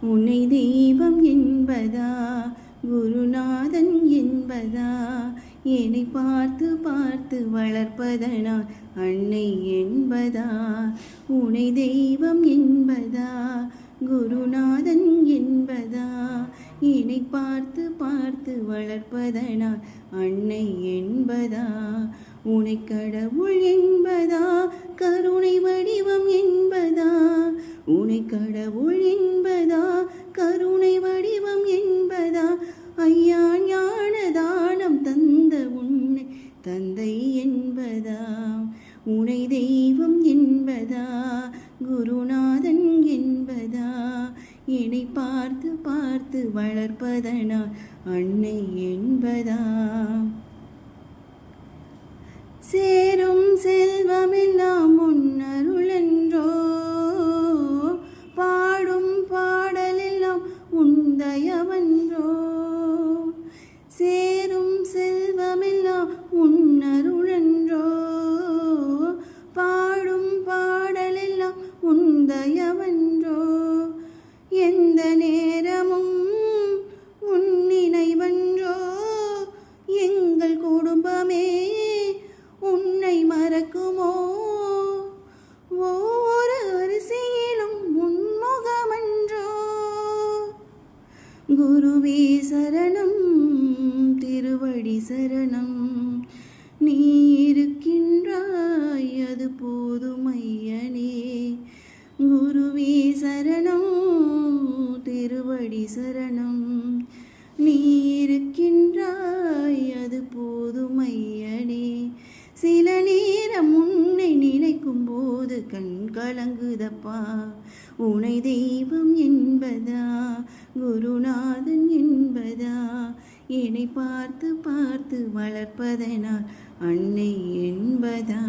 உன்னை தெய்வம் என்பதா குருநாதன் என்பதா என்னை பார்த்து பார்த்து வளர்ப்பதனால் அன்னை என்பதா உன்னை தெய்வம் என்பதா குருநாதன் என்பதா என்னை பார்த்து பார்த்து வளர்ப்பதனால் அன்னை என்பதா உன்னை கடவுள் என்பதா கருணை வடிவம் என்பதா உன்னை கடவுள் என்பதா கருணை வடிவம் என்பதா ஐயா ஞான தானம் தந்த உன்னை தந்தை என்பதா உன்னை தெய்வம் என்பதா குருநாதன் என்பதா என்னை பார்த்து பார்த்து வளர்ப்பதனால் அன்னை என்பதா சேரும் செல்வமெல்லாம் உன்னருளென்றோ பாடும் பாடலெல்லாம் உந்தயவன்றோ சேரும் செல்வமெல்லாம் உன்னருளென்றோ பாடும் பாடலெல்லாம் உந்தயவன்றோ எந்த நேரமும் உன் நினைவன்றோ எங்கள் குடும்பமே உன்னை மறக்குமோ ஒவ்வொரு அரிசியிலும் உன்முகமன்றோ குருவே சரணம் திருவடி சரணம் நீ இருக்கின்றாய் அது போதும் ஐயனே குருவே சரணம் திருவடி சரணம் நீ இருக்கின்றாய் அது போதும் ஐயனே சில நேரம் உன்னை நினைக்கும் போது கண் கலங்குதப்பா உன்னை தெய்வம் என்பதா குருநாதன் என்பதா என்னை பார்த்து பார்த்து வளர்ப்பதனால் அன்னை என்பதா